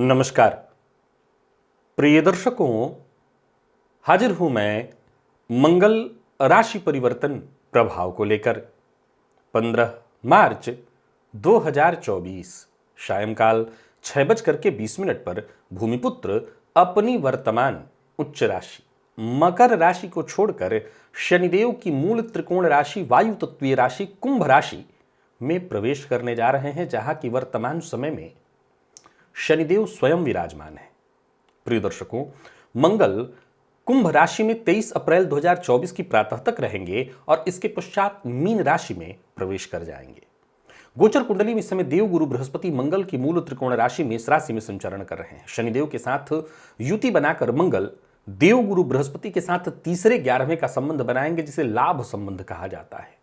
नमस्कार प्रिय दर्शकों, हाजिर हूं मैं मंगल राशि परिवर्तन प्रभाव को लेकर। 15 मार्च 2024 सायंकाल 6:20 पर भूमिपुत्र अपनी वर्तमान उच्च राशि मकर राशि को छोड़कर शनिदेव की मूल त्रिकोण राशि वायु तत्वीय राशि कुंभ राशि में प्रवेश करने जा रहे हैं, जहां की वर्तमान समय में शनिदेव स्वयं विराजमान है। प्रिय दर्शकों, मंगल कुंभ राशि में 23 अप्रैल 2024 की प्रातः तक रहेंगे और इसके पश्चात मीन राशि में प्रवेश कर जाएंगे। गोचर कुंडली में इस समय देव गुरु बृहस्पति मंगल की मूल त्रिकोण राशि मेष राशि में संचरण कर रहे हैं। शनिदेव के साथ युति बनाकर मंगल देव गुरु बृहस्पति के साथ तीसरे 11वें का संबंध बनाएंगे, जिसे लाभ संबंध कहा जाता है।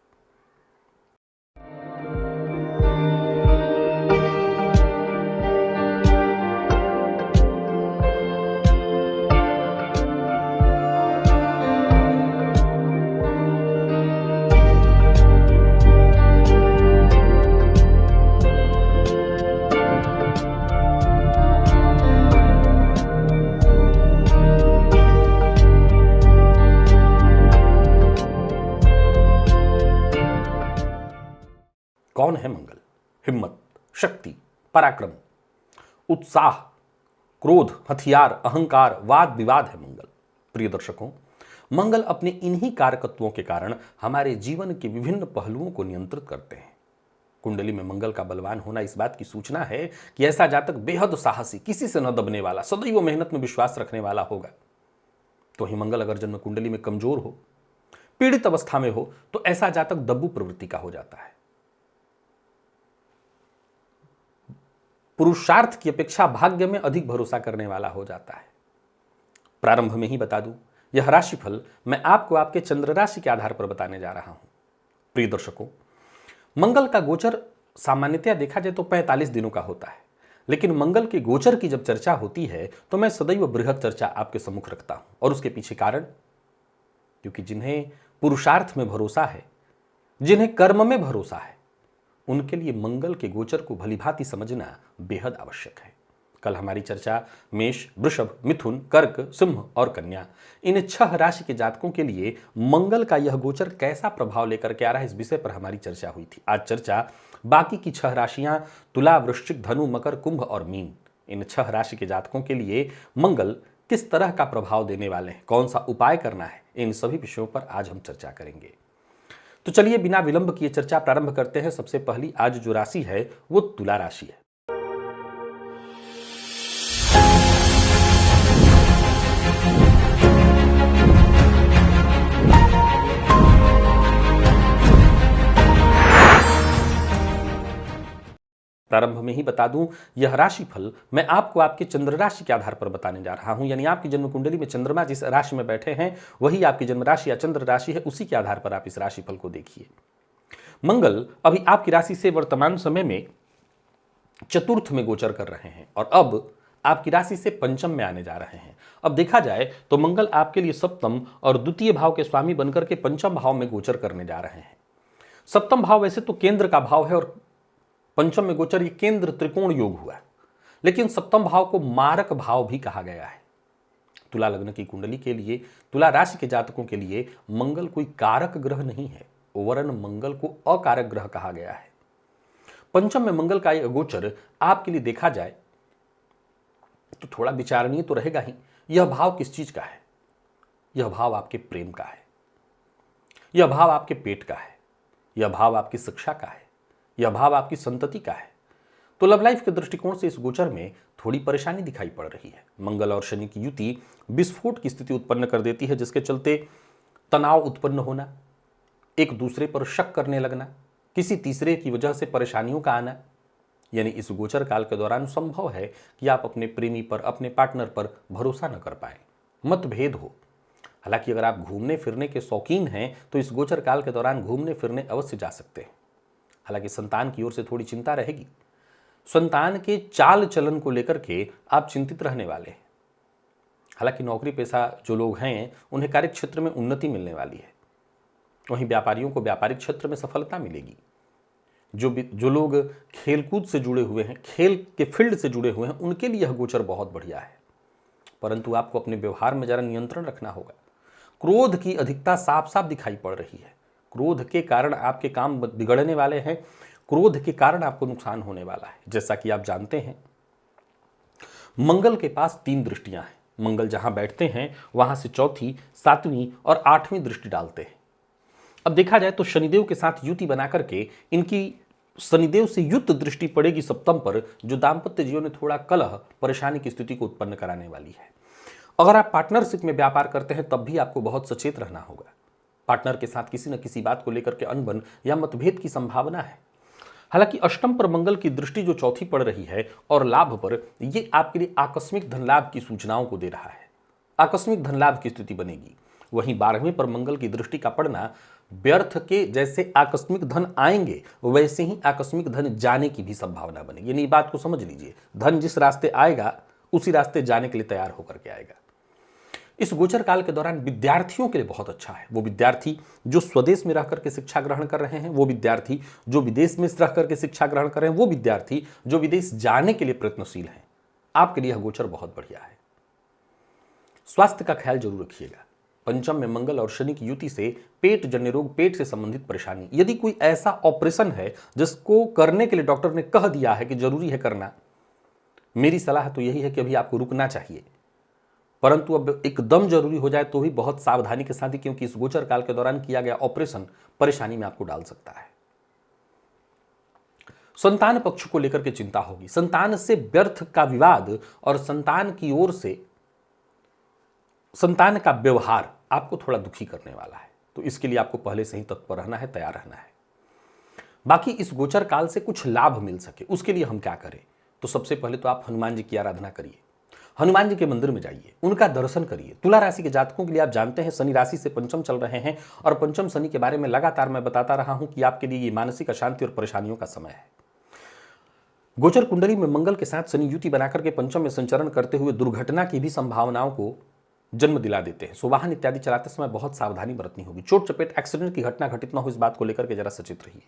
कौन है मंगल? हिम्मत, शक्ति, पराक्रम, उत्साह, क्रोध, हथियार, अहंकार, वाद विवाद है मंगल। प्रिय दर्शकों, मंगल अपने इन्हीं कारकत्वों के कारण हमारे जीवन के विभिन्न पहलुओं को नियंत्रित करते हैं। कुंडली में मंगल का बलवान होना इस बात की सूचना है कि ऐसा जातक बेहद साहसी, किसी से न दबने वाला, सदैव मेहनत में विश्वास रखने वाला होगा। तो ही मंगल अगर जन्म कुंडली में कमजोर हो, पीड़ित अवस्था में हो, तो ऐसा जातक दब्बू प्रवृत्ति का हो जाता है। पुरुषार्थ की अपेक्षा भाग्य में अधिक भरोसा करने वाला हो जाता है। प्रारंभ में ही बता दूं, यह राशिफल मैं आपको आपके चंद्र राशि के आधार पर बताने जा रहा हूं। प्रिय दर्शकों, मंगल का गोचर सामान्यतया देखा जाए तो 45 दिनों का होता है, लेकिन मंगल के गोचर की जब चर्चा होती है तो मैं सदैव बृहद चर्चा आपके सम्मुख रखता हूं। और उसके पीछे कारण, क्योंकि जिन्हें पुरुषार्थ में भरोसा है, जिन्हें कर्म में भरोसा है, उनके लिए मंगल के गोचर को भलीभांति समझना बेहद आवश्यक है। कल हमारी चर्चा मेष, वृषभ, मिथुन, कर्क, सिंह और कन्या, इन 6 राशि के जातकों के लिए मंगल का यह गोचर कैसा प्रभाव लेकर के आ रहा है, इस विषय पर हमारी चर्चा हुई थी। आज चर्चा बाकी की 6 राशियां तुला, वृश्चिक, धनु, मकर, कुंभ और मीन, इन 6 राशि के जातकों के लिए मंगल किस तरह का प्रभाव देने वाले हैं, कौन सा उपाय करना है, इन सभी विषयों पर आज हम चर्चा करेंगे। तो चलिए बिना विलंब किए चर्चा प्रारंभ करते हैं। सबसे पहली आज जो राशि है वो तुला राशि है। प्रारंभ में ही बता दूं, यह राशिफल मैं आपको आपके चंद्र राशि के आधार पर बताने जा रहा हूं, यानी आपकी जन्म कुंडली में चंद्रमा जिस राशि में बैठे हैं वही आपकी जन्म राशि या चंद्र राशि है, उसी के आधार पर आप इस राशिफल को देखिए। मंगल अभी आपकी राशि से वर्तमान समय में चतुर्थ में गोचर कर रहे हैं और अब आपकी राशि से पंचम में आने जा रहे हैं। अब देखा जाए तो मंगल आपके लिए सप्तम और द्वितीय भाव के स्वामी बनकर के पंचम भाव में गोचर करने जा रहे हैं। सप्तम भाव वैसे तो केंद्र का भाव है और पंचम में गोचर ये केंद्र त्रिकोण योग हुआ, लेकिन सप्तम भाव को मारक भाव भी कहा गया है। तुला लग्न की कुंडली के लिए, तुला राशि के जातकों के लिए मंगल कोई कारक ग्रह नहीं है, वरन मंगल को अकारक ग्रह कहा गया है। पंचम में मंगल का यह गोचर आपके लिए देखा जाए तो थोड़ा विचारणीय तो रहेगा ही। यह भाव किस चीज का है? यह भाव आपके प्रेम का है, यह भाव आपके पेट का है, यह भाव आपकी शिक्षा का है, यह भाव आपकी संतति का है। तो लव लाइफ के दृष्टिकोण से इस गोचर में थोड़ी परेशानी दिखाई पड़ रही है। मंगल और शनि की युति विस्फोट की स्थिति उत्पन्न कर देती है, जिसके चलते तनाव उत्पन्न होना, एक दूसरे पर शक करने लगना, किसी तीसरे की वजह से परेशानियों का आना। यानी इस गोचर काल के दौरान संभव है कि आप अपने प्रेमी पर, अपने पार्टनर पर भरोसा न कर पाए, मतभेद हो। हालांकि अगर आप घूमने फिरने के शौकीन हैं तो इस गोचर काल के दौरान घूमने फिरने अवश्य जा सकते हैं। हालांकि संतान की ओर से थोड़ी चिंता रहेगी। संतान के चाल चलन को लेकर के आप चिंतित रहने वाले हैं। हालांकि नौकरी पेशा जो लोग हैं उन्हें कार्य क्षेत्र में उन्नति मिलने वाली है। वहीं व्यापारियों को व्यापारिक क्षेत्र में सफलता मिलेगी। जो लोग खेलकूद से जुड़े हुए हैं, खेल के फील्ड से जुड़े हुए हैं, उनके लिए यह गोचर बहुत बढ़िया है। परंतु आपको अपने व्यवहार में जरा नियंत्रण रखना होगा। क्रोध की अधिकता साफ साफ दिखाई पड़ रही है। क्रोध के कारण आपके काम बिगड़ने वाले हैं, क्रोध के कारण आपको नुकसान होने वाला है। जैसा कि आप जानते हैं, मंगल के पास 3 दृष्टियां हैं। मंगल जहां बैठते हैं वहां से चौथी, 7वीं और 8वीं दृष्टि डालते हैं। अब देखा जाए तो शनिदेव के साथ युति बना करके इनकी शनिदेव से युक्त दृष्टि पड़ेगी सप्तम पर, जो दाम्पत्य जीवन में थोड़ा कलह, परेशानी की स्थिति को उत्पन्न कराने वाली है। अगर आप पार्टनरशिप में व्यापार करते हैं तब भी आपको बहुत सचेत रहना होगा। पार्टनर के साथ किसी न किसी बात को लेकर के अनबन या मतभेद की संभावना है। हालांकि अष्टम पर मंगल की दृष्टि जो चौथी पड़ रही है और लाभ पर, यह आपके लिए आकस्मिक धन लाभ की सूचनाओं को दे रहा है। आकस्मिक धन लाभ की स्थिति बनेगी। वहीं 12वें पर मंगल की दृष्टि का पड़ना व्यर्थ के जैसे आकस्मिक धन आएंगे वैसे ही आकस्मिक धन जाने की भी संभावना बनेगी। यानी बात को समझ लीजिए, धन जिस रास्ते आएगा उसी रास्ते जाने के लिए तैयार होकर के आएगा। इस गोचर काल के दौरान विद्यार्थियों के लिए बहुत अच्छा है। वो विद्यार्थी जो स्वदेश में रह करके शिक्षा ग्रहण कर रहे हैं, वो विद्यार्थी जो विदेश में रह करके शिक्षा ग्रहण कर रहे हैं, वो विद्यार्थी जो विदेश जाने के लिए प्रयत्नशील हैं, आपके लिए यह गोचर बहुत बढ़िया है। स्वास्थ्य का ख्याल जरूर रखिएगा। पंचम में मंगल और शनि की युति से पेट जन्य रोग, पेट से संबंधित परेशानी, यदि कोई ऐसा ऑपरेशन है जिसको करने के लिए डॉक्टर ने कह दिया है कि जरूरी है करना, मेरी सलाह तो यही है कि अभी आपको रुकना चाहिए। परंतु अब एकदम जरूरी हो जाए तो भी बहुत सावधानी के साथ ही, क्योंकि इस गोचर काल के दौरान किया गया ऑपरेशन परेशानी में आपको डाल सकता है। संतान पक्ष को लेकर के चिंता होगी। संतान से व्यर्थ का विवाद और संतान की ओर से संतान का व्यवहार आपको थोड़ा दुखी करने वाला है। तो इसके लिए आपको पहले से ही तत्पर रहना है, तैयार रहना है। बाकी इस गोचर काल से कुछ लाभ मिल सके उसके लिए हम क्या करें? तो सबसे पहले तो आप हनुमान जी की आराधना करिए, हनुमान जी के मंदिर में जाइए, उनका दर्शन करिए। तुला राशि के जातकों के लिए आप जानते हैं शनि राशि से पंचम चल रहे हैं और पंचम शनि के बारे में लगातार मैं बताता रहा हूं कि आपके लिए ये मानसिक अशांति और परेशानियों का समय है। गोचर कुंडली में मंगल के साथ शनि युति बनाकर के पंचम में संचरण करते हुए दुर्घटना की भी संभावनाओं को जन्म दिला देते हैं। सो वाहन इत्यादि चलाते समय बहुत सावधानी बरतनी होगी। चोट चपेट एक्सीडेंट की घटना घटित न हो, इस बात को लेकर के जरा सचेत रहिए।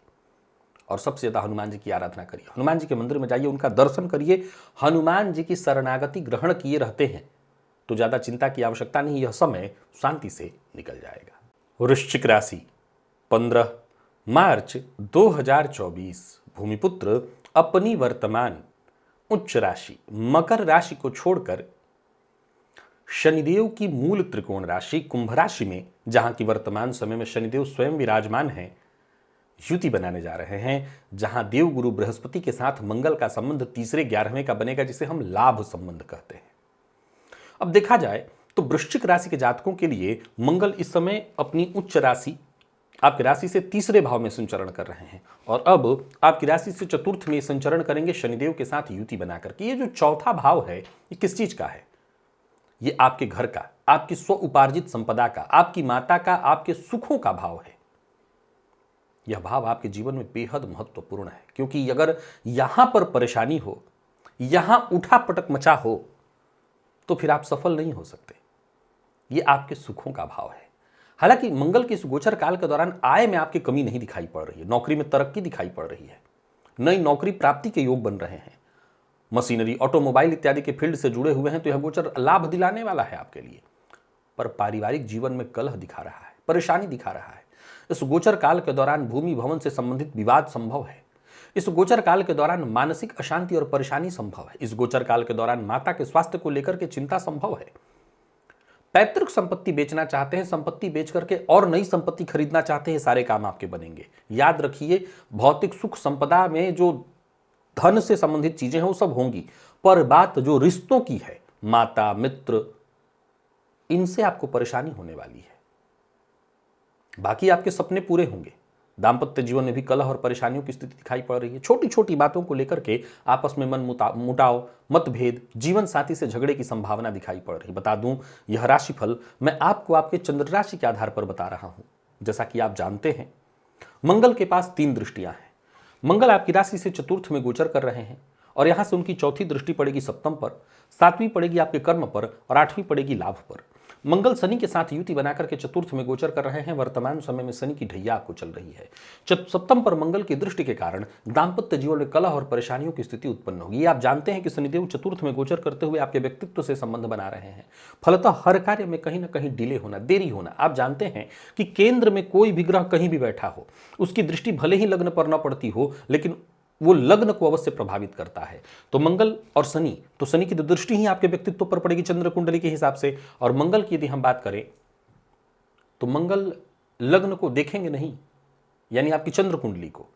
और सबसे ज्यादा हनुमान जी की आराधना करिए, हनुमान जी के मंदिर में जाइए, उनका दर्शन करिए। हनुमान जी की शरणागति ग्रहण किए रहते हैं तो ज्यादा चिंता की आवश्यकता नहीं, यह समय शांति से निकल जाएगा। वृश्चिक राशि 15 मार्च 2024, भूमिपुत्र अपनी वर्तमान उच्च राशि मकर राशि को छोड़कर शनिदेव की मूल त्रिकोण राशि कुंभ राशि में, जहां की वर्तमान समय में शनिदेव स्वयं विराजमान हैं, युति बनाने जा रहे हैं। जहां देव गुरु बृहस्पति के साथ मंगल का संबंध तीसरे 11वें का बनेगा, जिसे हम लाभ संबंध कहते हैं। अब देखा जाए तो वृश्चिक राशि के जातकों के लिए मंगल इस समय अपनी उच्च राशि आपकी राशि से तीसरे भाव में संचरण कर रहे हैं और अब आपकी राशि से चतुर्थ में संचरण करेंगे शनिदेव के साथ युति बनाकर के। ये जो चौथा भाव है ये किस चीज का है? ये आपके घर का, आपकी स्व उपार्जित संपदा का, आपकी माता का, आपके सुखों का भाव है। यह भाव आपके जीवन में बेहद महत्वपूर्ण है, क्योंकि अगर यहां पर परेशानी हो, यहां उठा पटक मचा हो, तो फिर आप सफल नहीं हो सकते। यह आपके सुखों का भाव है। हालांकि मंगल के इस गोचर काल के दौरान आय में आपकी कमी नहीं दिखाई पड़ रही है, नौकरी में तरक्की दिखाई पड़ रही है, नई नौकरी प्राप्ति के योग बन रहे हैं। मशीनरी, ऑटोमोबाइल इत्यादि के फील्ड से जुड़े हुए हैं तो यह गोचर लाभ दिलाने वाला है आपके लिए। पर पारिवारिक जीवन में कलह दिखा रहा है, परेशानी दिखा रहा है। इस गोचर काल के दौरान भूमि भवन से संबंधित विवाद संभव है। इस गोचर काल के दौरान मानसिक अशांति और परेशानी संभव है। इस गोचर काल के दौरान माता के स्वास्थ्य को लेकर के चिंता संभव है। पैतृक संपत्ति बेचना चाहते हैं, संपत्ति बेच करके और नई संपत्ति खरीदना चाहते हैं, सारे काम आपके बनेंगे। याद रखिए, भौतिक सुख संपदा में जो धन से संबंधित चीजें हैं वो सब होंगी, पर बात जो रिश्तों की है, माता, मित्र, इनसे आपको परेशानी होने वाली है। बाकी आपके सपने पूरे होंगे। दाम्पत्य जीवन में भी कलह और परेशानियों की स्थिति दिखाई पड़ रही है। छोटी छोटी बातों को लेकर के आपस में मन मुटाव, मतभेद, जीवन साथी से झगड़े की संभावना दिखाई पड़ रही। बता दूं, यह राशिफल मैं आपको आपके चंद्र राशि के आधार पर बता रहा हूं। जैसा कि आप जानते हैं, मंगल के पास 3 दृष्टियां हैं। मंगल आपकी राशि से चतुर्थ में गोचर कर रहे हैं और यहां से उनकी चौथी दृष्टि पड़ेगी सप्तम पर, 7वीं पड़ेगी आपके कर्म पर और 8वीं पड़ेगी लाभ पर। मंगल शनि के साथ युति बनाकर के चतुर्थ में गोचर कर रहे हैं। वर्तमान समय में शनि की ढैया आपको चल रही है। सप्तम पर मंगल की दृष्टि के कारण दाम्पत्य जीवन में कलह और परेशानियों की स्थिति उत्पन्न होगी। आप जानते हैं कि शनिदेव चतुर्थ में गोचर करते हुए आपके व्यक्तित्व से संबंध बना रहे हैं। फलतः हर कार्य में कहीं ना कहीं डिले होना, देरी होना। आप जानते हैं कि केंद्र में कोई भी ग्रह कहीं भी बैठा हो, उसकी दृष्टि भले ही लग्न पर न पड़ती हो, लेकिन वो लग्न को अवश्य प्रभावित करता है। तो मंगल और शनि, तो शनि की दृष्टि ही आपके व्यक्तित्व पर पड़ेगी चंद्र कुंडली के हिसाब से। और मंगल की यदि हम बात करें तो मंगल लग्न को देखेंगे नहीं, यानी आपकी चंद्र कुंडली को,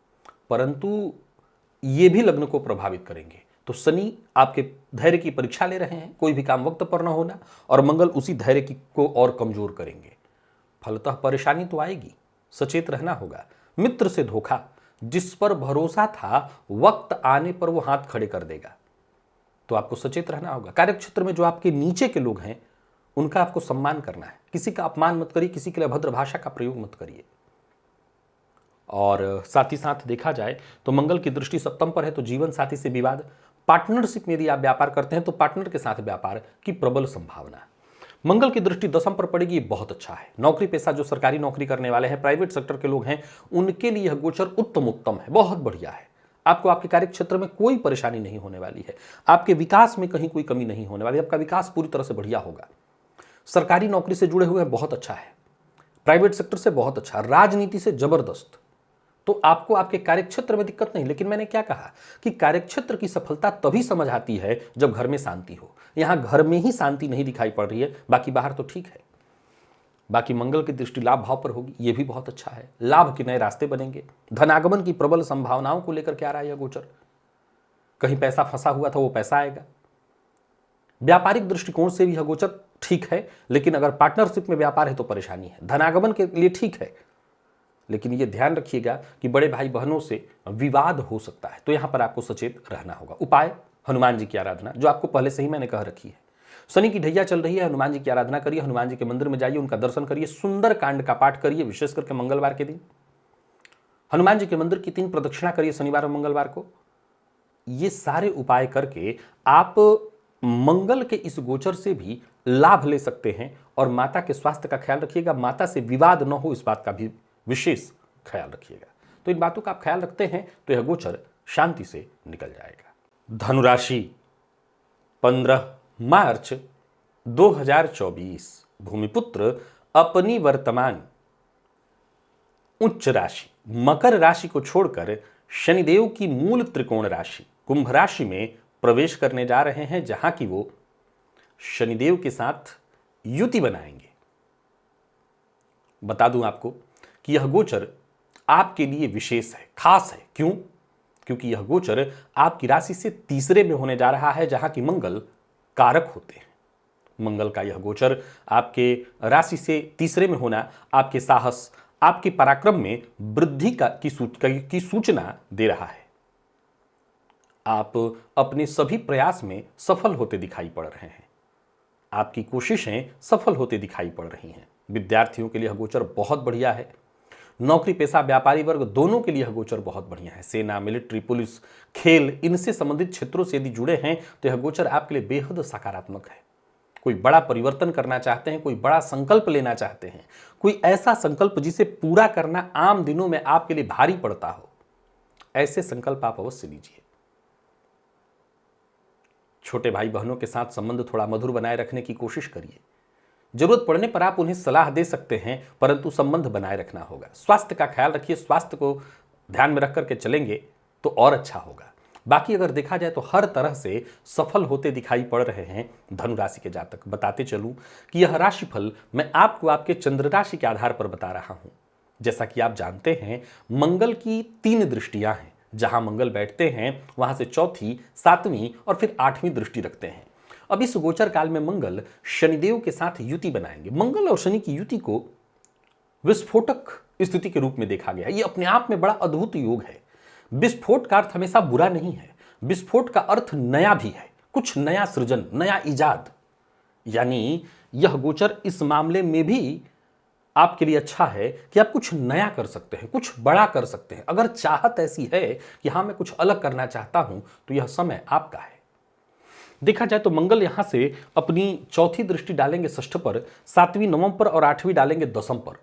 परंतु ये भी लग्न को प्रभावित करेंगे। तो शनि आपके धैर्य की परीक्षा ले रहे हैं, कोई भी काम वक्त पर न होना, और मंगल उसी धैर्य को और कमजोर करेंगे। फलतः परेशानी तो आएगी, सचेत रहना होगा। मित्र से धोखा, जिस पर भरोसा था वक्त आने पर वो हाथ खड़े कर देगा, तो आपको सचेत रहना होगा। कार्यक्षेत्र में जो आपके नीचे के लोग हैं उनका आपको सम्मान करना है। किसी का अपमान मत करिए, किसी के लिए अभद्र भाषा का प्रयोग मत करिए। और साथ ही साथ देखा जाए तो मंगल की दृष्टि सप्तम पर है, तो जीवन साथी से विवाद, पार्टनरशिप में यदि आप व्यापार करते हैं तो पार्टनर के साथ व्यापार की प्रबल संभावना। मंगल की दृष्टि दसम पर पड़ेगी, बहुत अच्छा है। नौकरी पेशा जो सरकारी नौकरी करने वाले हैं, प्राइवेट सेक्टर के लोग हैं, उनके लिए यह गोचर उत्तम है, बहुत बढ़िया है। आपको आपके कार्य क्षेत्र में कोई परेशानी नहीं होने वाली है, आपके विकास में कहीं कोई कमी नहीं होने वाली, आपका विकास पूरी तरह से बढ़िया होगा। सरकारी नौकरी से जुड़े हुए बहुत अच्छा है, प्राइवेट सेक्टर से बहुत अच्छा, राजनीति से जबरदस्त। तो आपको आपके कार्यक्षेत्र में दिक्कत नहीं। लेकिन मैंने क्या कहा कि कार्यक्षेत्र की सफलता तभी समझ आती है जब घर में शांति हो। यहां घर में ही शांति नहीं दिखाई पड़ रही है, बाकी बाहर तो ठीक है। बाकी मंगल की दृष्टि लाभ भाव पर होगी, यह भी बहुत अच्छा है। लाभ के नए रास्ते बनेंगे, धनागमन की प्रबल संभावनाओं को लेकर के आ रहा है यह गोचर। कहीं पैसा फंसा हुआ था वो पैसा आएगा। व्यापारिक दृष्टिकोण से भी यह गोचर ठीक है, लेकिन अगर पार्टनरशिप में व्यापार है तो परेशानी है। धनागमन के लिए ठीक है, लेकिन ये ध्यान रखिएगा कि बड़े भाई बहनों से विवाद हो सकता है, तो यहां पर आपको सचेत रहना होगा। उपाय, हनुमान जी की आराधना, जो आपको पहले से ही मैंने कह रखी है। शनि की ढैया चल रही है, हनुमान जी की आराधना करिए, हनुमान जी के मंदिर में जाइए, उनका दर्शन करिए, सुंदर कांड का पाठ करिए, विशेष करके मंगलवार के दिन हनुमान जी के मंदिर की 3 प्रदक्षिणा करिए, शनिवार और मंगलवार को। ये सारे उपाय करके आप मंगल के इस गोचर से भी लाभ ले सकते हैं। और माता के स्वास्थ्य का ख्याल रखिएगा, माता से विवाद न हो, इस बात का भी विशेष ख्याल रखिएगा। तो इन बातों का आप ख्याल रखते हैं तो यह गोचर शांति से निकल जाएगा। धनुराशि, 15 मार्च 2024, भूमिपुत्र अपनी वर्तमान उच्च राशि मकर राशि को छोड़कर शनिदेव की मूल त्रिकोण राशि कुंभ राशि में प्रवेश करने जा रहे हैं, जहां की वो शनिदेव के साथ युति बनाएंगे। बता दूं आपको कि यह गोचर आपके लिए विशेष है, खास है। क्यों? क्योंकि यह गोचर आपकी राशि से तीसरे में होने जा रहा है, जहां की मंगल कारक होते हैं। मंगल का यह गोचर आपके राशि से तीसरे में होना आपके साहस, आपके पराक्रम में वृद्धि की सूचना दे रहा है। आप अपने सभी प्रयास में सफल होते दिखाई पड़ रहे हैं, आपकी कोशिशें सफल होते दिखाई पड़ रही हैं। विद्यार्थियों के लिए यह गोचर बहुत बढ़िया है। नौकरी पेशा व्यापारी वर्ग दोनों के लिए यह गोचर बहुत बढ़िया है। सेना, मिलिट्री, पुलिस, खेल, इनसे संबंधित क्षेत्रों से यदि जुड़े हैं तो यह गोचर आपके लिए बेहद सकारात्मक है। कोई बड़ा परिवर्तन करना चाहते हैं, कोई बड़ा संकल्प लेना चाहते हैं, कोई ऐसा संकल्प जिसे पूरा करना आम दिनों में आपके लिए भारी पड़ता हो, ऐसे संकल्प आप अवश्य लीजिए। छोटे भाई बहनों के साथ संबंध थोड़ा मधुर बनाए रखने की कोशिश करिए। जरूरत पड़ने पर आप उन्हें सलाह दे सकते हैं, परंतु संबंध बनाए रखना होगा। स्वास्थ्य का ख्याल रखिए, स्वास्थ्य को ध्यान में रख करके चलेंगे तो और अच्छा होगा। बाकी अगर देखा जाए तो हर तरह से सफल होते दिखाई पड़ रहे हैं धनु राशि के जातक। बताते चलूं कि यह राशिफल मैं आपको आपके चंद्र राशि के आधार पर बता रहा हूं। जैसा कि आप जानते हैं, मंगल की 3 दृष्टियां हैं। जहां मंगल बैठते हैं वहां से चौथी, 7वीं और फिर 8वीं दृष्टि रखते हैं। अब इस गोचर काल में मंगल शनिदेव के साथ युति बनाएंगे। मंगल और शनि की युति को विस्फोटक स्थिति के रूप में देखा गया। यह अपने आप में बड़ा अद्भुत योग है। विस्फोट का अर्थ हमेशा बुरा नहीं है, विस्फोट का अर्थ नया भी है, कुछ नया सृजन, नया इजाद। यानी यह गोचर इस मामले में भी आपके लिए अच्छा है कि आप कुछ नया कर सकते हैं, कुछ बड़ा कर सकते हैं। अगर चाहत ऐसी है कि हाँ मैं कुछ अलग करना चाहता हूं, तो यह समय आपका है। देखा जाए तो मंगल यहां से अपनी चौथी दृष्टि डालेंगे षष्ठ पर, 7वीं नवम पर और 8वीं डालेंगे दसम पर।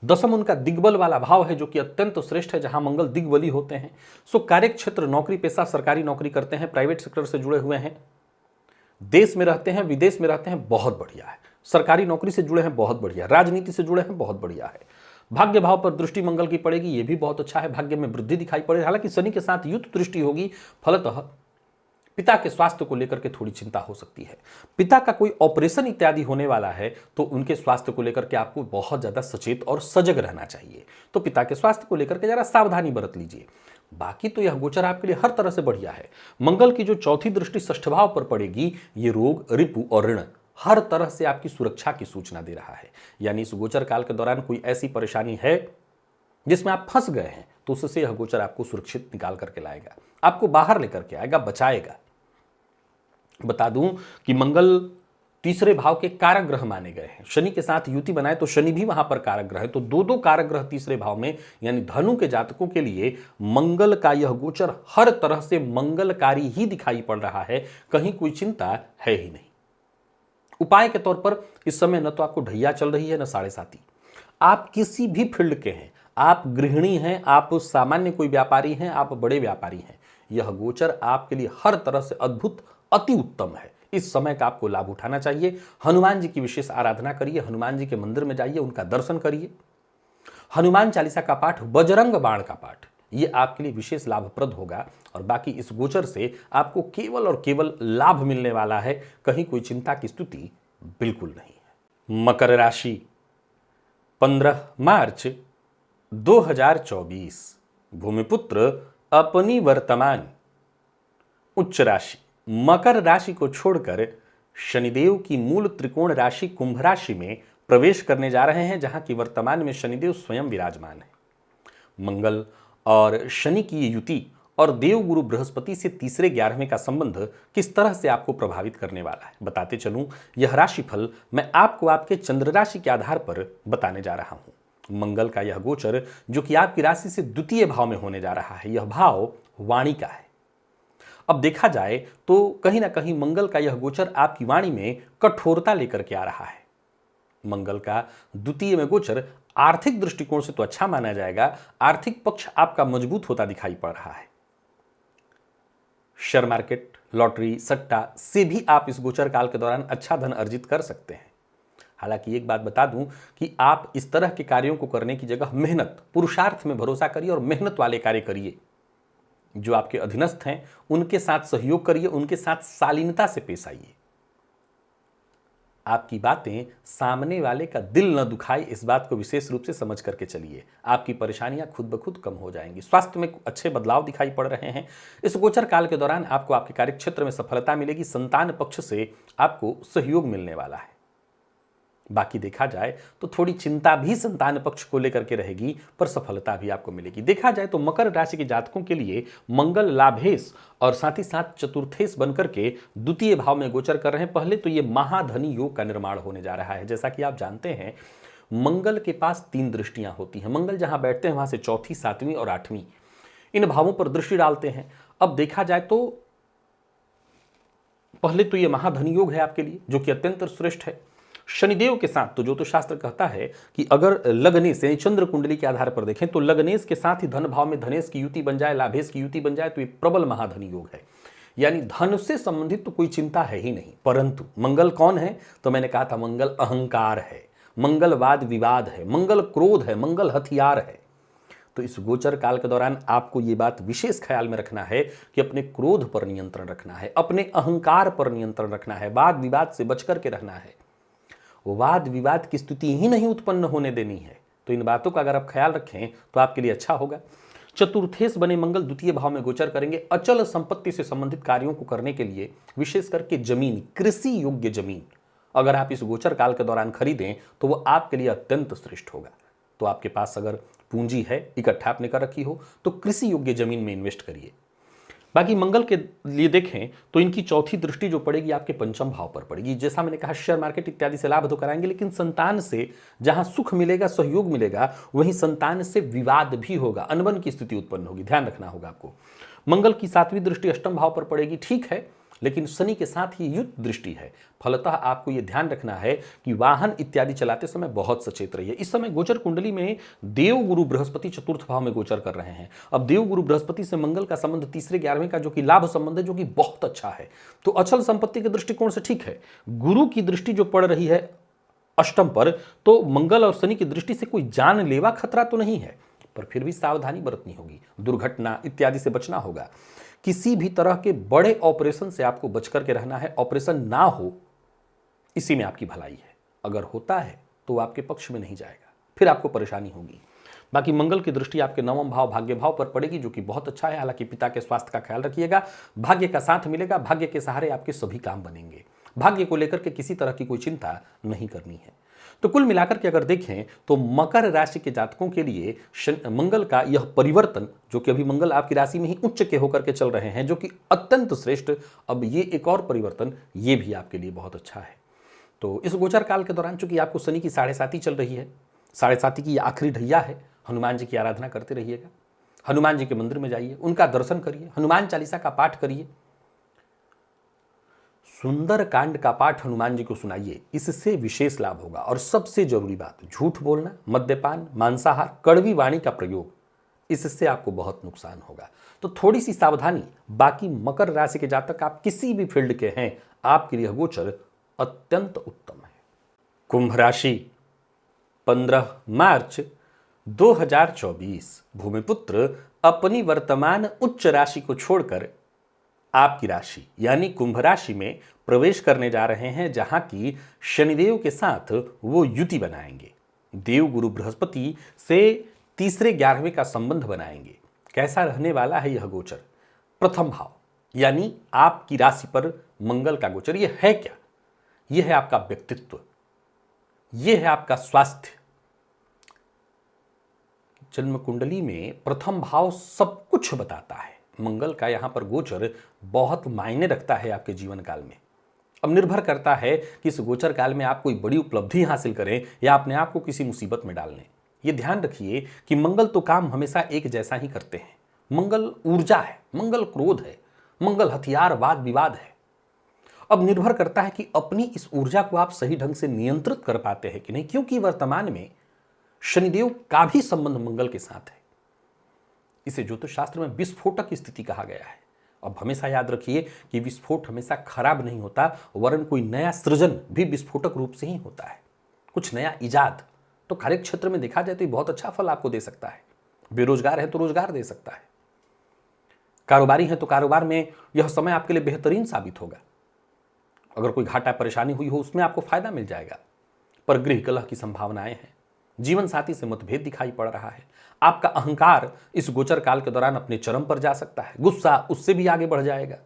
दसम उनका दिग्बल वाला भाव है जो कि अत्यंत श्रेष्ठ है, जहां मंगल दिग्बली होते हैं। सो कार्य क्षेत्र, नौकरी पेशा, सरकारी नौकरी करते हैं, प्राइवेट सेक्टर से जुड़े हुए हैं, देश में रहते हैं, विदेश में रहते हैं, बहुत बढ़िया है। सरकारी नौकरी से जुड़े हैं, बहुत बढ़िया। राजनीति से जुड़े हैं, बहुत बढ़िया है। भाग्य भाव पर दृष्टि मंगल की पड़ेगी, यह भी बहुत अच्छा है। भाग्य में वृद्धि दिखाई पड़ेगी। हालांकि शनि के साथ युक्त दृष्टि होगी, फलतः पिता के स्वास्थ्य को लेकर के थोड़ी चिंता हो सकती है। पिता का कोई ऑपरेशन इत्यादि होने वाला है तो उनके स्वास्थ्य को लेकर के आपको बहुत ज्यादा सचेत और सजग रहना चाहिए। तो पिता के स्वास्थ्य को लेकर के जरा सावधानी बरत लीजिए। बाकी तो यह गोचर आपके लिए हर तरह से बढ़िया है। मंगल की जो चौथी दृष्टि षष्ठ भाव पर पड़ेगी, ये रोग, रिपु और ऋण हर तरह से आपकी सुरक्षा की सूचना दे रहा है। यानी इस गोचर काल के दौरान कोई ऐसी परेशानी है जिसमें आप फंस गए हैं, तो उससे यह गोचर आपको सुरक्षित निकाल करके लाएगा, आपको बाहर लेकर के आएगा, बचाएगा। बता दूं कि मंगल तीसरे भाव के कारक ग्रह माने गए हैं। शनि के साथ युति बनाए तो शनि भी वहां पर कारक ग्रह है, तो दो कारक ग्रह तीसरे भाव में, यानी धनु के जातकों के लिए मंगल का यह गोचर हर तरह से मंगलकारी ही दिखाई पड़ रहा है। कहीं कोई चिंता है ही नहीं। उपाय के तौर पर इस समय न तो आपको ढैया चल रही है, न साढ़े साती। आप किसी भी फील्ड के हैं, आप गृहिणी हैं, आप सामान्य कोई व्यापारी हैं, आप बड़े व्यापारी हैं, यह गोचर आपके लिए हर तरह से अद्भुत, अति उत्तम है। इस समय का आपको लाभ उठाना चाहिए। हनुमान जी की विशेष आराधना करिए, हनुमान जी के मंदिर में जाइए, उनका दर्शन करिए। हनुमान चालीसा का पाठ, बजरंग बाण का पाठ, ये आपके लिए विशेष लाभप्रद होगा। और बाकी इस गोचर से आपको केवल और केवल लाभ मिलने वाला है, कहीं कोई चिंता की स्थिति बिल्कुल नहीं है। मकर राशि, 15 मार्च 2024, भूमिपुत्र अपनी वर्तमान। उच्च राशि, मकर राशि को छोड़कर शनिदेव की मूल त्रिकोण राशि कुंभ राशि में प्रवेश करने जा रहे हैं, जहां की वर्तमान में शनिदेव स्वयं विराजमान है। मंगल और शनि की युति और देवगुरु बृहस्पति से तीसरे 11वें का संबंध किस तरह से आपको प्रभावित करने वाला है, बताते चलूं। यह राशिफल मैं आपको आपके चंद्र राशि के आधार पर बताने जा रहा हूं। मंगल का यह गोचर जो कि आपकी राशि से द्वितीय भाव में होने जा रहा है, यह भाव वाणी का है। अब देखा जाए तो कहीं ना कहीं मंगल का यह गोचर आपकी वाणी में कठोरता लेकर के आ रहा है। मंगल का द्वितीय में गोचर आर्थिक दृष्टिकोण से तो अच्छा माना जाएगा, आर्थिक पक्ष आपका मजबूत होता दिखाई पड़ रहा है। शेयर मार्केट, लॉटरी, सट्टा से भी आप इस गोचर काल के दौरान अच्छा धन अर्जित कर सकते हैं। हालांकि एक बात बता दूं कि आप इस तरह के कार्यों को करने की जगह मेहनत, पुरुषार्थ में भरोसा करिए और मेहनत वाले कार्य करिए। जो आपके अधीनस्थ हैं उनके साथ सहयोग करिए, उनके साथ शालीनता से पेश आइए। आपकी बातें सामने वाले का दिल न दुखाए, इस बात को विशेष रूप से समझ करके चलिए। आपकी परेशानियां खुद ब खुद कम हो जाएंगी। स्वास्थ्य में अच्छे बदलाव दिखाई पड़ रहे हैं। इस गोचर काल के दौरान आपको आपके कार्यक्षेत्र में सफलता मिलेगी। संतान पक्ष से आपको सहयोग मिलने वाला है। बाकी देखा जाए तो थोड़ी चिंता भी संतान पक्ष को लेकर के रहेगी, पर सफलता भी आपको मिलेगी। देखा जाए तो मकर राशि के जातकों के लिए मंगल लाभेश और साथ ही साथ चतुर्थेश बनकर के द्वितीय भाव में गोचर कर रहे हैं। पहले तो ये महाधनी योग का निर्माण होने जा रहा है। जैसा कि आप जानते हैं, मंगल के पास 3 दृष्टियां होती हैं। मंगल जहां बैठते हैं वहां से चौथी, 7वीं और 8वीं इन भावों पर दृष्टि डालते हैं। अब देखा जाए तो पहले तो ये महाधनी योग है आपके लिए, जो कि अत्यंत श्रेष्ठ है। शनिदेव के साथ तो ज्योतिष शास्त्र कहता है कि अगर लग्नेश यानी चंद्र कुंडली के आधार पर देखें तो लग्नेश के साथ ही धन भाव में धनेश की युति बन जाए, लाभेश की युति बन जाए, तो ये प्रबल महाधनी योग है। यानी धन से संबंधित तो कोई चिंता है ही नहीं। परंतु मंगल कौन है, तो मैंने कहा था मंगल अहंकार है, मंगल वाद विवाद है, मंगल क्रोध है, मंगल हथियार है। तो इस गोचर काल के दौरान आपको ये बात विशेष ख्याल में रखना है कि अपने क्रोध पर नियंत्रण रखना है, अपने अहंकार पर नियंत्रण रखना है, वाद विवाद से बच करके रहना है। वाद विवाद की स्थिति ही नहीं उत्पन्न होने देनी है। तो इन बातों का अगर आप ख्याल रखें तो आपके लिए अच्छा होगा। चतुर्थेश बने मंगल द्वितीय भाव में गोचर करेंगे। अचल संपत्ति से संबंधित कार्यों को करने के लिए, विशेष करके जमीन, कृषि योग्य जमीन अगर आप इस गोचर काल के दौरान खरीदें तो वो आपके लिए अत्यंत श्रेष्ठ होगा। तो आपके पास अगर पूंजी है, इकट्ठा आपने कर रखी हो, तो कृषि योग्य जमीन में इन्वेस्ट करिए। बाकी मंगल के लिए देखें तो इनकी चौथी दृष्टि जो पड़ेगी आपके पंचम भाव पर पड़ेगी। जैसा मैंने कहा, शेयर मार्केट इत्यादि से लाभ तो कराएंगे, लेकिन संतान से जहां सुख मिलेगा, सहयोग मिलेगा, वहीं संतान से विवाद भी होगा, अनबन की स्थिति उत्पन्न होगी। ध्यान रखना होगा आपको। मंगल की 7वीं दृष्टि अष्टम भाव पर पड़ेगी। ठीक है, लेकिन शनि के साथ ही युक्त दृष्टि है। फलतः आपको यह ध्यान रखना है कि वाहन इत्यादि चलाते समय बहुत सचेत रहिए। इस समय गोचर कुंडली में देव गुरु बृहस्पति चतुर्थ भाव में गोचर कर रहे हैं। अब देव गुरु बृहस्पति से मंगल का संबंध तीसरे 11वें का, जो कि लाभ संबंध है, जो कि बहुत अच्छा है। तो अचल संपत्ति के दृष्टिकोण से ठीक है। गुरु की दृष्टि जो पड़ रही है अष्टम पर, तो मंगल और शनि की दृष्टि से कोई जानलेवा खतरा तो नहीं है, पर फिर भी सावधानी बरतनी होगी। दुर्घटना इत्यादि से बचना होगा। किसी भी तरह के बड़े ऑपरेशन से आपको बच करके रहना है। ऑपरेशन ना हो, इसी में आपकी भलाई है। अगर होता है तो आपके पक्ष में नहीं जाएगा, फिर आपको परेशानी होगी। बाकी मंगल की दृष्टि आपके 9वें भाव भाग्य भाव पर पड़ेगी, जो कि बहुत अच्छा है। हालांकि पिता के स्वास्थ्य का ख्याल रखिएगा। भाग्य का साथ मिलेगा। भाग्य के सहारे आपके सभी काम बनेंगे। भाग्य को लेकर के किसी तरह की कोई चिंता नहीं करनी है। तो कुल मिलाकर के अगर देखें तो मकर राशि के जातकों के लिए मंगल का यह परिवर्तन, जो कि अभी मंगल आपकी राशि में ही उच्च के होकर के चल रहे हैं, जो कि अत्यंत श्रेष्ठ, अब ये एक और परिवर्तन, ये भी आपके लिए बहुत अच्छा है। तो इस गोचर काल के दौरान चूंकि आपको शनि की 7.5 चल रही है, 7.5 की आखिरी ढैया है, हनुमान जी की आराधना करते रहिएगा। हनुमान जी के मंदिर में जाइए, उनका दर्शन करिए, हनुमान चालीसा का पाठ करिए, सुंदर कांड का पाठ हनुमान जी को सुनाइए। इससे विशेष लाभ होगा। और सबसे जरूरी बात, झूठ बोलना, मद्यपान, मांसाहार, कड़वी वाणी का प्रयोग, इससे आपको बहुत नुकसान होगा। तो थोड़ी सी सावधानी। बाकी मकर राशि के जातक आप किसी भी फील्ड के हैं, आपके लिए गोचर अत्यंत उत्तम है। कुंभ राशि, 15 मार्च 2024। भूमिपुत्र अपनी वर्तमान उच्च राशि को छोड़कर आपकी राशि यानी कुंभ राशि में प्रवेश करने जा रहे हैं, जहां की शनिदेव के साथ वो युति बनाएंगे। देव गुरु बृहस्पति से तीसरे 11वें का संबंध बनाएंगे। कैसा रहने वाला है यह गोचर? प्रथम भाव यानी आपकी राशि पर मंगल का गोचर। यह है क्या? यह है आपका व्यक्तित्व, यह है आपका स्वास्थ्य। जन्म कुंडली में प्रथम भाव सब कुछ बताता है। मंगल का यहां पर गोचर बहुत मायने रखता है आपके जीवन काल में। अब निर्भर करता है कि इस गोचर काल में आप कोई बड़ी उपलब्धि हासिल करें या अपने आप को किसी मुसीबत में डाल लें। यह ध्यान रखिए कि मंगल तो काम हमेशा एक जैसा ही करते हैं। मंगल ऊर्जा है, मंगल क्रोध है, मंगल हथियार, वाद विवाद है। अब निर्भर करता है कि अपनी इस ऊर्जा को आप सही ढंग से नियंत्रित कर पाते हैं कि नहीं, क्योंकि वर्तमान में शनिदेव का भी संबंध मंगल के साथ है। इसे ज्योतिष शास्त्र में विस्फोटक की स्थिति कहा गया है। अब हमेशा याद रखिए कि विस्फोट हमेशा खराब नहीं होता, वरन कोई नया सृजन भी विस्फोटक रूप से ही होता है। कुछ नया इजाद तो कार्य क्षेत्र में देखा जाए तो बहुत अच्छा फल आपको दे सकता है। बेरोजगार है तो रोजगार दे सकता है। कारोबारी है तो कारोबार में यह समय आपके लिए बेहतरीन साबित होगा। अगर कोई घाटा परेशानी हुई हो उसमें आपको फायदा मिल जाएगा। पर गृह कलह की संभावनाएं हैं। जीवन साथी से मतभेद दिखाई पड़ रहा है। आपका अहंकार इस गोचर काल के दौरान अपने चरम पर जा सकता है। गुस्सा उससे भी आगे बढ़ जाएगा।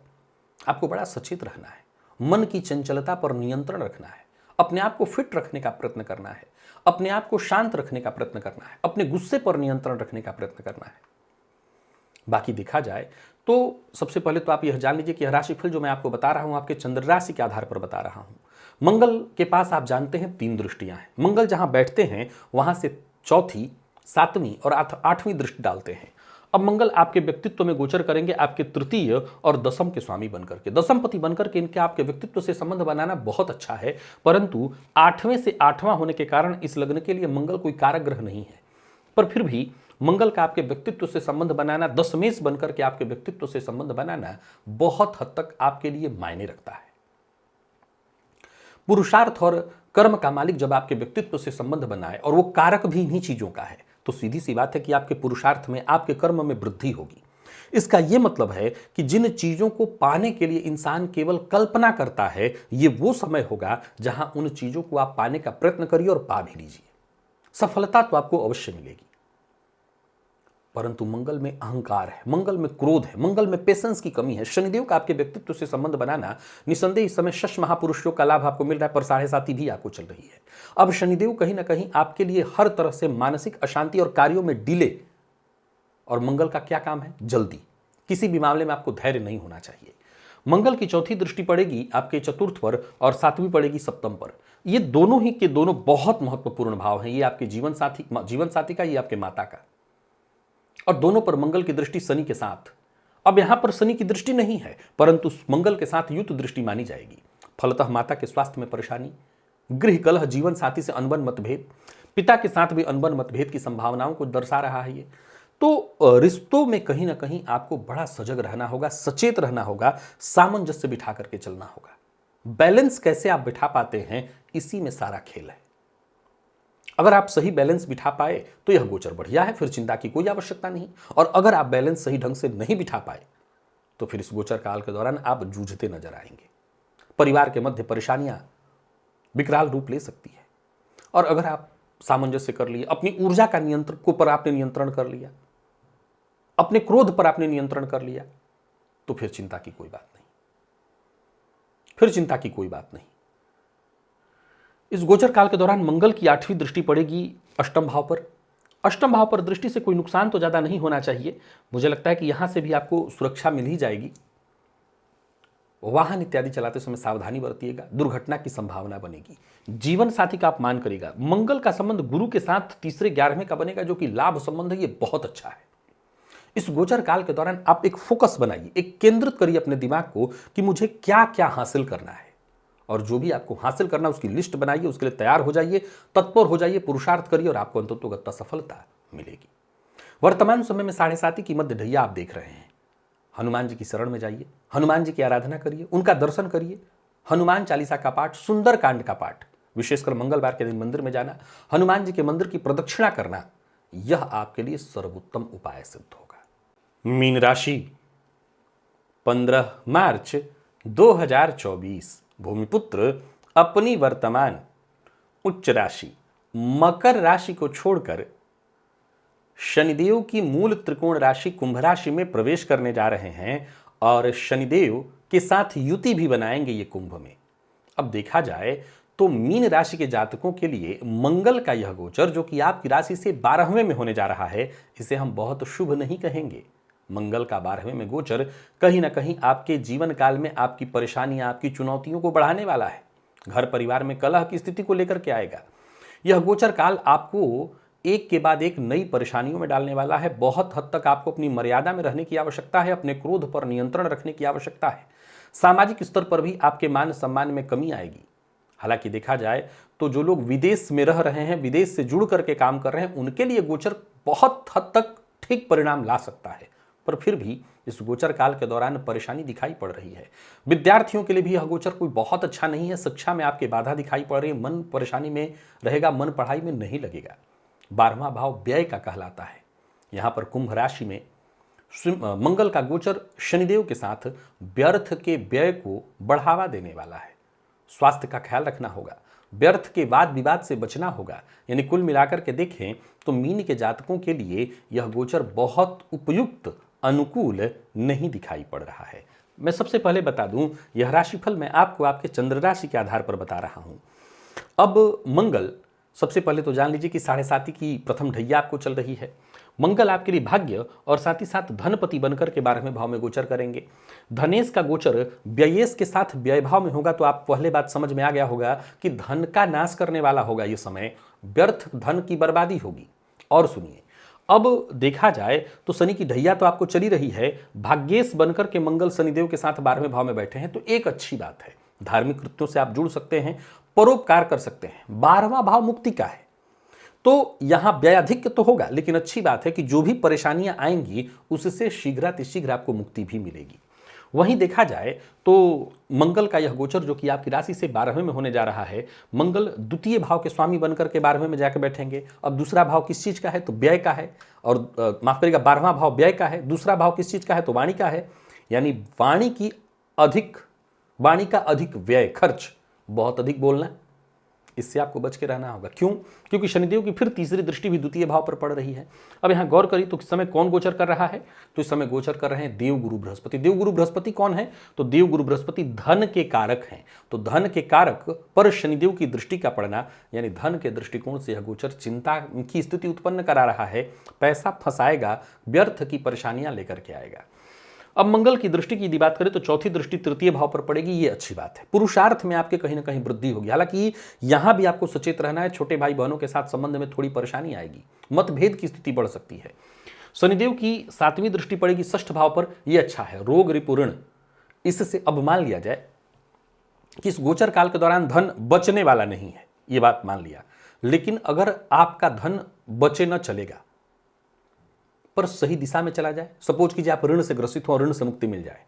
आपको बड़ा सचेत रहना है। मन की चंचलता पर नियंत्रण रखना है। अपने आप को फिट रखने का प्रयत्न करना है। अपने आप को शांत रखने का प्रयत्न करना है। अपने गुस्से पर नियंत्रण रखने का प्रयत्न करना है। बाकी देखा जाए तो सबसे पहले तो आप यह जान लीजिए कि यह राशिफल जो मैं आपको बता रहा हूं, आपके चंद्र राशि के आधार पर बता रहा हूं। मंगल के पास आप जानते हैं 3 दृष्टियां हैं। मंगल जहां बैठते हैं वहां से चौथी, 7वीं और 8वीं दृष्टि डालते हैं। अब मंगल आपके व्यक्तित्व में गोचर करेंगे आपके तृतीय और दशम के स्वामी बनकर के, दशमपति बनकर के। इनके आपके व्यक्तित्व से संबंध बनाना बहुत अच्छा है, परंतु 8वें से 8वां होने के कारण इस लग्न के लिए मंगल कोई कारक ग्रह नहीं है। पर फिर भी मंगल का आपके व्यक्तित्व से संबंध बनाना, दशमेश बनकर के आपके व्यक्तित्व से संबंध बनाना बहुत हद तक आपके लिए मायने रखता है। पुरुषार्थ और कर्म का मालिक जब आपके व्यक्तित्व से संबंध बनाए और वो कारक भी इन्हीं चीजों का है, तो सीधी सी बात है कि आपके पुरुषार्थ में, आपके कर्म में वृद्धि होगी। इसका यह मतलब है कि जिन चीजों को पाने के लिए इंसान केवल कल्पना करता है, ये वो समय होगा जहां उन चीजों को आप पाने का प्रयत्न करिए और पा भी लीजिए। सफलता तो आपको अवश्य मिलेगी। परंतु मंगल में अहंकार है, मंगल में क्रोध है, मंगल में पेशेंस की कमी है। शनिदेव का आपके व्यक्तित्व से संबंध बनाना, निसंदेह इस समय शश महापुरुषों का लाभ आपको मिल रहा है, पर 7.5 भी आपको चल रही है। अब शनिदेव कहीं ना कहीं आपके लिए हर तरह से मानसिक अशांति और कार्यों में डिले, और मंगल का क्या काम है? जल्दी। किसी भी मामले में आपको धैर्य नहीं होना चाहिए। मंगल की चौथी दृष्टि पड़ेगी आपके चतुर्थ पर और 7वीं पड़ेगी सप्तम पर। ये दोनों ही के दोनों बहुत महत्वपूर्ण भाव हैं। ये आपके जीवन साथी का, ये आपके माता का, और दोनों पर मंगल की दृष्टि शनि के साथ। अब यहां पर शनि की दृष्टि नहीं है, परंतु मंगल के साथ युत दृष्टि मानी जाएगी। फलतः माता के स्वास्थ्य में परेशानी, गृह कलह, जीवन साथी से अनबन मतभेद, पिता के साथ भी अनबन मतभेद की संभावनाओं को दर्शा रहा है ये। तो रिश्तों में कहीं ना कहीं आपको बड़ा सजग रहना होगा, सचेत रहना होगा, सामंजस्य बिठा करके चलना होगा। बैलेंस कैसे आप बिठा पाते हैं, इसी में सारा खेल है। अगर आप सही बैलेंस बिठा पाए तो यह गोचर बढ़िया है, फिर चिंता की कोई आवश्यकता नहीं। और अगर आप बैलेंस सही ढंग से नहीं बिठा पाए तो फिर इस गोचर काल के दौरान आप जूझते नजर आएंगे। परिवार के मध्य परेशानियां विकराल रूप ले सकती है। और अगर आप सामंजस्य कर लिए, अपनी ऊर्जा का नियंत्रण को पर आपने नियंत्रण कर लिया, अपने क्रोध पर आपने नियंत्रण कर लिया, तो फिर चिंता की कोई बात नहीं, फिर चिंता की कोई बात नहीं। इस गोचर काल के दौरान मंगल की 8वीं दृष्टि पड़ेगी अष्टम भाव पर। अष्टम भाव पर दृष्टि से कोई नुकसान तो ज्यादा नहीं होना चाहिए। मुझे लगता है कि यहां से भी आपको सुरक्षा मिल ही जाएगी। वाहन इत्यादि चलाते समय सावधानी बरतिएगा, दुर्घटना की संभावना बनेगी। जीवन साथी का अपमान करेगा। मंगल का संबंध गुरु के साथ 3रे 11वें का बनेगा, जो कि लाभ संबंध है, ये बहुत अच्छा है। इस गोचर काल के दौरान आप एक फोकस बनाइए, एक केंद्रित करिए अपने दिमाग को कि मुझे क्या क्या हासिल करना है, और जो भी आपको हासिल करना उसकी लिस्ट बनाइए, उसके लिए तैयार हो जाइए, तत्पर हो जाइए, पुरुषार्थ करिए और आपको अंततोगत्ता सफलता मिलेगी। वर्तमान समय में 7:30 की मध्य ढैया आप देख रहे हैं। हनुमान जी की शरण में जाइए, हनुमान जी की आराधना करिए, उनका दर्शन करिए, हनुमान चालीसा का पाठ, सुंदर कांड का पाठ, विशेषकर मंगलवार के दिन मंदिर में जाना, हनुमान जी के मंदिर की प्रदक्षिणा करना, यह आपके लिए सर्वोत्तम उपाय सिद्ध होगा। मीन राशि, 15 मार्च 2024, भूमिपुत्र अपनी वर्तमान उच्च राशि मकर राशि को छोड़कर शनिदेव की मूल त्रिकोण राशि कुंभ राशि में प्रवेश करने जा रहे हैं और शनिदेव के साथ युति भी बनाएंगे ये कुंभ में। अब देखा जाए तो मीन राशि के जातकों के लिए मंगल का यह गोचर, जो कि आपकी राशि से 12वें में होने जा रहा है, इसे हम बहुत शुभ नहीं कहेंगे। मंगल का 12वें में गोचर कहीं ना कहीं आपके जीवन काल में आपकी परेशानियां, आपकी चुनौतियों को बढ़ाने वाला है। घर परिवार में कलह की स्थिति को लेकर के आएगा। यह गोचर काल आपको एक के बाद एक नई परेशानियों में डालने वाला है। बहुत हद तक आपको अपनी मर्यादा में रहने की आवश्यकता है, अपने क्रोध पर नियंत्रण रखने की आवश्यकता है। सामाजिक स्तर पर भी आपके मान सम्मान में कमी आएगी। हालांकि देखा जाए तो जो लोग विदेश में रह रहे हैं, विदेश से जुड़ करके काम कर रहे हैं, उनके लिए गोचर बहुत हद तक ठीक परिणाम ला सकता है, पर फिर भी इस गोचर काल के दौरान परेशानी दिखाई पड़ रही है। विद्यार्थियों के लिए भी यह गोचर कोई बहुत अच्छा नहीं है। शिक्षा में आपके बाधा दिखाई पड़ रही है, मन परेशानी में रहेगा, मन पढ़ाई में नहीं लगेगा। 12वां भाव व्यय का कहलाता है। यहां पर कुंभ राशि में मंगल का गोचर शनिदेव के साथ व्यर्थ के व्यय को बढ़ावा देने वाला है। स्वास्थ्य का ख्याल रखना होगा, व्यर्थ के वाद विवाद से बचना होगा। यानी कुल मिलाकर के देखें तो मीन के जातकों के लिए यह गोचर बहुत उपयुक्त, अनुकूल नहीं दिखाई पड़ रहा है। मैं सबसे पहले बता दूं, यह राशिफल मैं आपको आपके चंद्र राशि के आधार पर बता रहा हूं। अब मंगल, सबसे पहले तो जान लीजिए कि 7:30 की प्रथम ढैया आपको चल रही है। मंगल आपके लिए भाग्य और साथ ही साथ धनपति बनकर के 12वें भाव में गोचर करेंगे। धनेश का गोचर व्ययेश के साथ व्यय भाव में होगा, तो आप पहले बात समझ में आ गया होगा कि धन का नाश करने वाला होगा ये समय, व्यर्थ धन की बर्बादी होगी। और सुनिए, अब देखा जाए तो शनि की ढैया तो आपको चली रही है, भाग्येश बनकर के मंगल शनिदेव के साथ 12वें भाव में बैठे हैं, तो एक अच्छी बात है। धार्मिक कृत्यों से आप जुड़ सकते हैं, परोपकार कर सकते हैं। 12वां भाव मुक्ति का है, तो यहां व्ययाधिक्य तो होगा, लेकिन अच्छी बात है कि जो भी परेशानियां आएंगी उससे शीघ्रातिशीघ्र आपको मुक्ति भी मिलेगी। वहीं देखा जाए तो मंगल का यह गोचर, जो कि आपकी राशि से 12वें में होने जा रहा है, मंगल द्वितीय भाव के स्वामी बनकर के 12वें में जाकर बैठेंगे। अब दूसरा भाव किस चीज का है, तो व्यय का है, और माफ करिएगा 12वां भाव व्यय का है। दूसरा भाव किस चीज का है, तो वाणी का है। यानी वाणी का अधिक व्यय, खर्च, बहुत अधिक बोलना, इससे आपको बच के रहना होगा। क्यों? क्योंकि शनिदेव की फिर 3री दृष्टि भी द्वितीय भाव पर पड़ रही है। अब यहां गौर करिए तो इस समय कौन गोचर कर रहा है, तो इस समय गोचर कर रहे हैं देवगुरु बृहस्पति। देवगुरु बृहस्पति कौन है, तो देवगुरु बृहस्पति धन के कारक हैं। तो धन के कारक पर शनिदेव की दृष्टि का पड़ना, यानी धन के दृष्टिकोण से यह गोचर चिंता की स्थिति उत्पन्न करा रहा है। पैसा फंसाएगा, व्यर्थ की परेशानियां लेकर के आएगा। अब मंगल की दृष्टि की यदि बात करें तो चौथी दृष्टि तृतीय भाव पर पड़ेगी, ये अच्छी बात है। पुरुषार्थ में आपके कहीं ना कहीं वृद्धि होगी। हालांकि यहां भी आपको सचेत रहना है, छोटे भाई बहनों के साथ संबंध में थोड़ी परेशानी आएगी, मतभेद की स्थिति बढ़ सकती है। शनिदेव की 7वीं दृष्टि पड़ेगी षष्ठ भाव पर, यह अच्छा है। रोग रिपुऋण, इससे अब मान लिया जाए कि इस गोचर काल के दौरान धन बचने वाला नहीं है, यह बात मान लिया। लेकिन अगर आपका धन बचे न चलेगा पर सही दिशा में चला जाए, सपोज कीजिए आप ऋण से ग्रसित हो और ऋण से मुक्ति मिल जाए,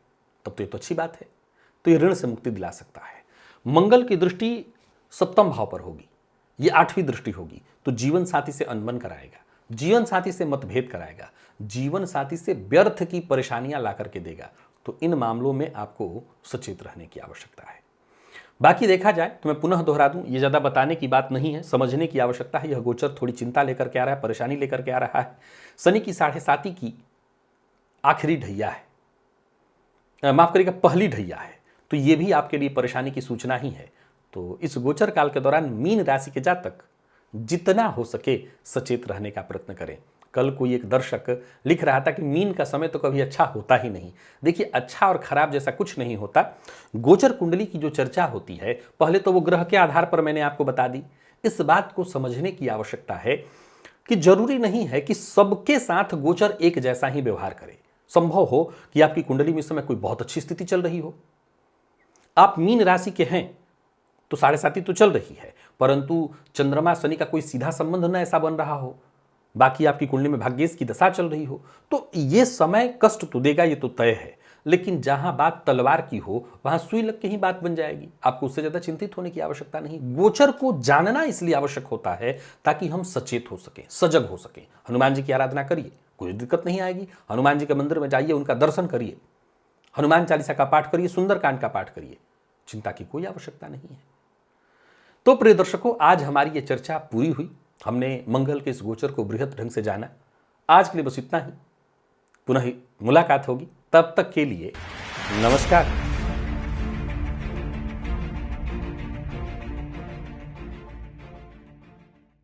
तब तो ये तो अच्छी बात है। तो ये ऋण से मुक्ति दिला सकता है। मंगल की दृष्टि 7वें भाव पर होगी, ये 8वीं दृष्टि होगी, तो जीवन साथी से अनबन कराएगा, जीवन साथी से मतभेद कराएगा, जीवन साथी से व्यर्थ की परेशानियां ला करके देगा। तो इन मामलों में आपको सचेत रहने की आवश्यकता है। बाकी देखा जाए तो मैं पुनः दोहरा दूं, ये ज़्यादा बताने की बात नहीं है, समझने की आवश्यकता है। यह गोचर थोड़ी चिंता लेकर के आ रहा है, परेशानी लेकर के आ रहा है। शनि की 7.5 की आखिरी ढैया है, माफ करिएगा पहली ढैया है, तो ये भी आपके लिए परेशानी की सूचना ही है। तो इस गोचर काल के दौरान मीन राशि के जातक जितना हो सके सचेत रहने का प्रयत्न करें। कल कोई एक दर्शक लिख रहा था कि मीन का समय तो कभी अच्छा होता ही नहीं। देखिए, अच्छा और खराब जैसा कुछ नहीं होता। गोचर कुंडली की जो चर्चा होती है, पहले तो वो ग्रह के आधार पर मैंने आपको बता दी। इस बात को समझने की आवश्यकता है कि जरूरी नहीं है कि सबके साथ गोचर एक जैसा ही व्यवहार करे। संभव हो कि आपकी कुंडली में इस समय कोई बहुत अच्छी स्थिति चल रही हो, आप मीन राशि के हैं तो 7.5 तो चल रही है, परंतु चंद्रमा शनि का कोई सीधा संबंध न ऐसा बन रहा हो, बाकी आपकी कुंडली में भाग्येश की दशा चल रही हो, तो ये समय कष्ट तो देगा, ये तो तय है। लेकिन जहां बात तलवार की हो वहां सुई लग के ही बात बन जाएगी। आपको उससे ज्यादा चिंतित होने की आवश्यकता नहीं। गोचर को जानना इसलिए आवश्यक होता है ताकि हम सचेत हो सके, सजग हो सके। हनुमान जी की आराधना करिए, कोई दिक्कत नहीं आएगी। हनुमान जी के मंदिर में जाइए, उनका दर्शन करिए, हनुमान चालीसा का पाठ करिए, सुंदरकांड का पाठ करिए, चिंता की कोई आवश्यकता नहीं है। तो प्रिय दर्शकों, आज हमारी ये चर्चा पूरी हुई। हमने मंगल के इस गोचर को बृहत ढंग से जाना। आज के लिए बस इतना ही, पुनः मुलाकात होगी, तब तक के लिए नमस्कार।